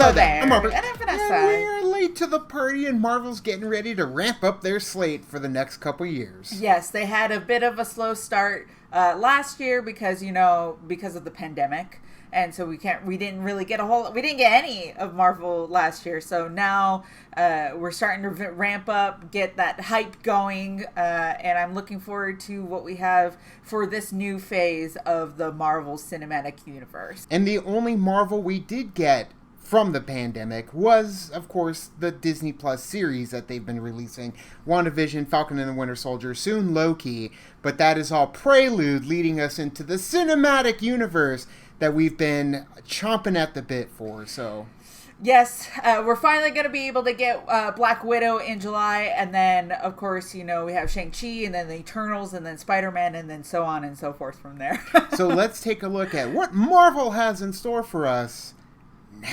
almost there. And Vanessa. We are late to the party, and Marvel's getting ready to ramp up their slate for the next couple years. Yes, they had a bit of a slow start last year because of the pandemic. And so we didn't really get we didn't get any of Marvel last year. So now we're starting to ramp up, get that hype going. And I'm looking forward to what we have for this new phase of the Marvel Cinematic Universe. And the only Marvel we did get from the pandemic was, of course, the Disney Plus series that they've been releasing. WandaVision, Falcon and the Winter Soldier, soon Loki. But that is all prelude leading us into the cinematic universe that we've been chomping at the bit for, so... Yes, we're finally going to be able to get Black Widow in July, and then, of course, we have Shang-Chi, and then the Eternals, and then Spider-Man, and then so on and so forth from there. So let's take a look at what Marvel has in store for us now.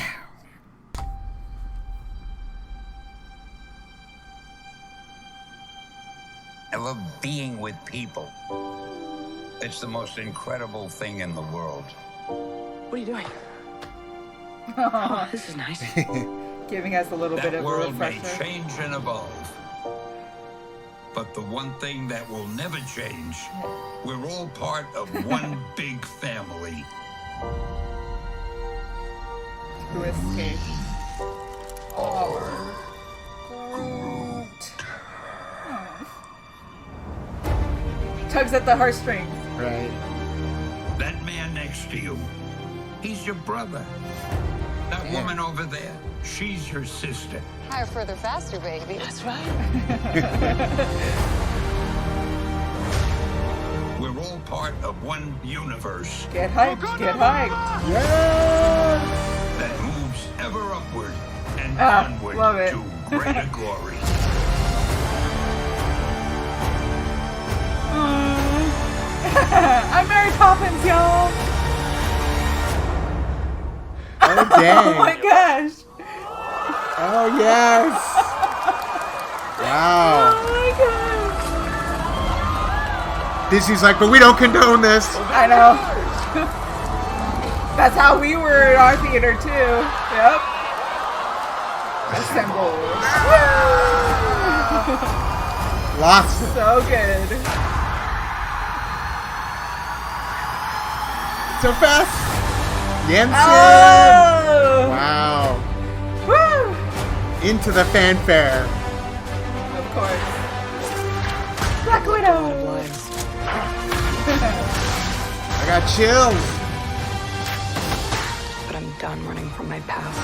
I love being with people. It's the most incredible thing in the world. What are you doing? Oh, this is nice. Giving us a little bit of a refresher. That world may change and evolve. But the one thing that will never change, we're all part of one big family. To escape. Tugs at the heartstrings. Right. That man next to you, he's your brother. That woman over there, she's your sister. Higher, further, faster, baby. That's right. We're all part of one universe. Get hyped, get hyped. Yes! That moves ever upward and onward to greater glory. I'm Mary Poppins, y'all. Oh, dang. Oh, my gosh. Oh, yes. Wow. Oh, my gosh. Disney's like, but we don't condone this. I know. That's how we were in our theater, too. Yep. Assemble. Lots. So good. So fast. Jensen. Oh! Wow. Woo! Into the fanfare. Of course. Black Widow. I got chills. But I'm done running from my past.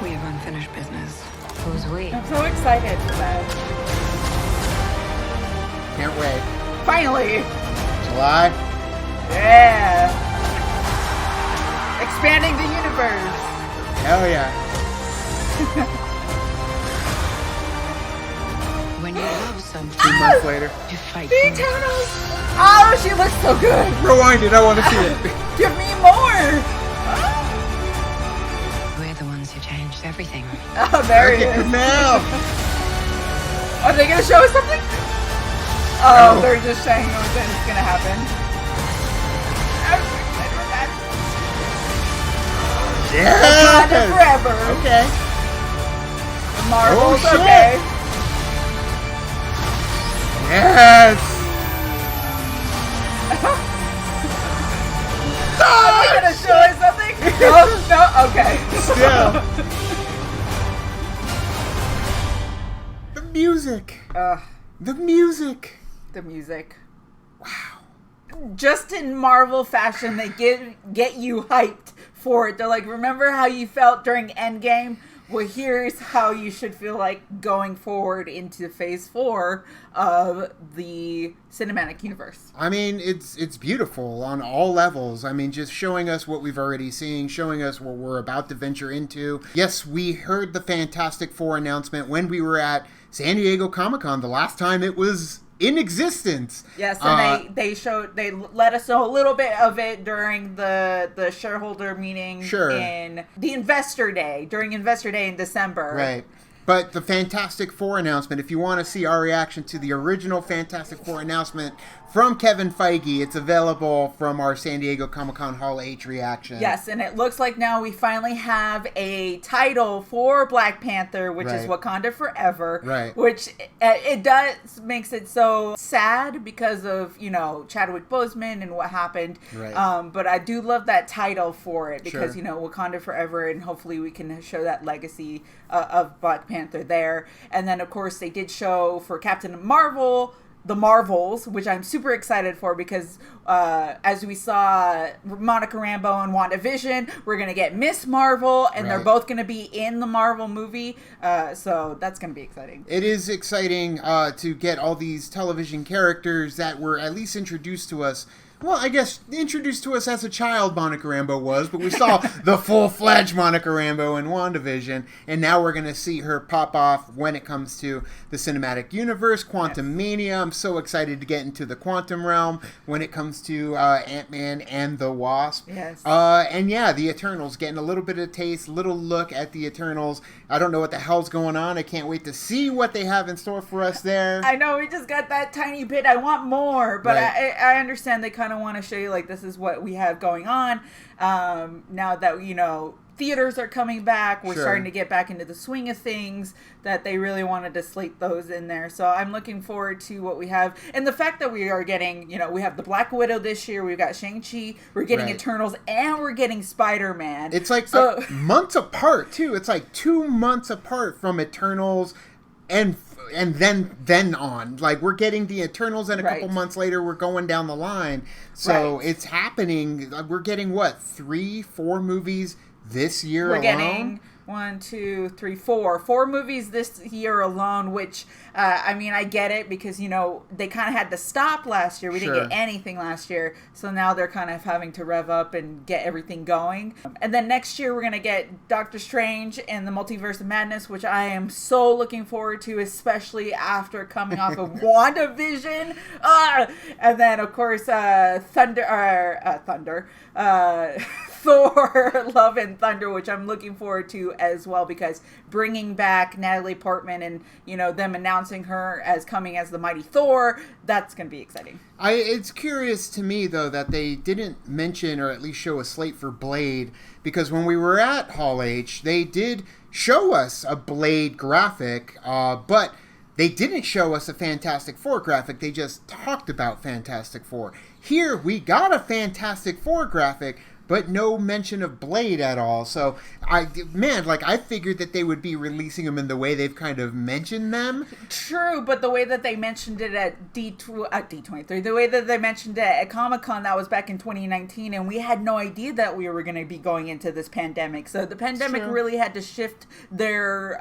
We have unfinished business. Who's we? I'm so excited for that. Can't wait. Finally. July. Yeah. Expanding the universe. Hell yeah. When you love something, 2 months later. you fight The for it. Eternals. Oh, she looks so good. Rewind it. I want to see it. Give me more. We're the ones who changed everything. Oh, there it Get is. it now. Are they going to show us something? Oh, they're just saying that it's going to happen. I'm so excited for that. Yes. Wakanda forever. Okay. Marvel's Oh, shit. okay. Yes. Are they going to show us something? No, okay. Still. The music. The music. The music. Wow. Just in Marvel fashion, they get you hyped for it. They're like, remember how you felt during Endgame? Well, here's how you should feel like going forward into Phase 4 of the cinematic universe. I mean, it's beautiful on all levels. I mean, just showing us what we've already seen, showing us what we're about to venture into. Yes, we heard the Fantastic Four announcement when we were at San Diego Comic-Con the last time it was in existence. Yes, and they let us know a little bit of it during the shareholder meeting in the Investor Day, during Investor Day in December. Right. But the Fantastic Four announcement, if you want to see our reaction to the original Fantastic Four announcement from Kevin Feige. It's available from our San Diego Comic-Con Hall H reaction. Yes, and it looks like now we finally have a title for Black Panther, which is Right. Wakanda Forever. Right. Which it does makes it so sad because of, you know, Chadwick Boseman and what happened. Right. But I do love that title for it because, Sure. you know, Wakanda Forever, and hopefully we can show that legacy of Black Panther there. And then, of course, they did show for Captain Marvel, the Marvels, which I'm super excited for because as we saw Monica Rambeau and WandaVision, we're going to get Miss Marvel, and they're Right. both going to be in the Marvel movie. So that's going to be exciting. It is exciting to get all these television characters that were at least introduced to us. Well, I guess introduced to us as a child, Monica Rambeau was, but we saw the full-fledged Monica Rambeau in WandaVision, and now we're going to see her pop off when it comes to the cinematic universe, Quantum Mania. I'm so excited to get into the quantum realm when it comes to Ant-Man and the Wasp. Yes. And yeah, the Eternals, getting a little bit of taste, little look at the Eternals. I don't know what the hell's going on. I can't wait to see what they have in store for us there. I know we just got that tiny bit. I want more, but Right. I understand they kind of want to show you like this is what we have going on. Now that, you know, theaters are coming back, we're Sure. starting to get back into the swing of things, that they really wanted to slate those in there. So I'm looking forward to what we have, and the fact that we are getting, you know, we have the Black Widow this year, we've got Shang-Chi, we're getting Right. Eternals, and we're getting Spider-Man. It's like so. months apart too. It's like 2 months apart from Eternals, and then on. Like we're getting the Eternals, and a couple Right. months later we're going down the line. So Right. it's happening. We're getting what 3-4 movies this year We're alone. getting 4 movies this year alone, which I mean, I get it because, you know, they kind of had to stop last year. We Sure. didn't get anything last year, so now they're kind of having to rev up and get everything going. And then next year we're gonna get Doctor Strange and the Multiverse of Madness, which I am so looking forward to, especially after coming off of WandaVision. And then of course Thor, Love and Thunder, which I'm looking forward to as well, because bringing back Natalie Portman and, you know, them announcing her as coming as the Mighty Thor, that's going to be exciting. It's curious to me, though, that they didn't mention or at least show a slate for Blade, because when we were at Hall H, they did show us a Blade graphic, but they didn't show us a Fantastic Four graphic. They just talked about Fantastic Four. Here, we got a Fantastic Four graphic, but no mention of Blade at all. So, I figured that they would be releasing them in the way they've kind of mentioned them. True, but the way that they mentioned it at D23, the way that they mentioned it at Comic-Con, that was back in 2019, and we had no idea that we were going to be going into this pandemic. So the pandemic Sure. really had to shift their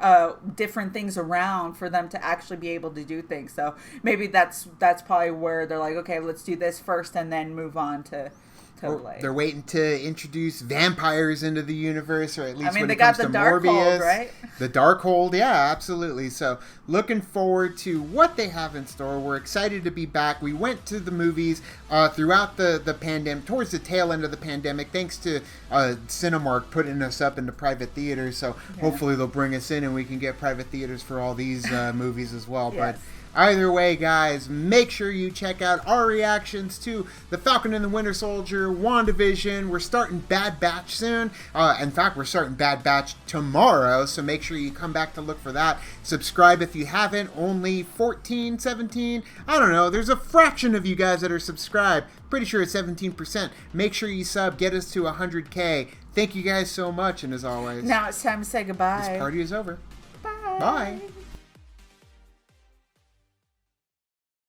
different things around for them to actually be able to do things. So maybe that's probably where they're like, okay, let's do this first and then move on to Blade. They're waiting to introduce vampires into the universe, or at least when they it comes got to the Darkhold, Morbius, right? The Darkhold, yeah, absolutely. So looking forward to what they have in store. We're excited to be back. We went to the movies throughout the pandemic, towards the tail end of the pandemic, thanks to Cinemark putting us up into private theaters. So hopefully they'll bring us in and we can get private theaters for all these movies as well. Yes. But either way, guys, make sure you check out our reactions to The Falcon and the Winter Soldier, WandaVision. We're starting Bad Batch soon. In fact, we're starting Bad Batch tomorrow, so make sure you come back to look for that. Subscribe if you haven't. Only 14, 17, I don't know. There's a fraction of you guys that are subscribed. Pretty sure it's 17%. Make sure you sub. Get us to 100K. Thank you guys so much, and as always, Now it's time to say goodbye. this party is over. Bye. Bye.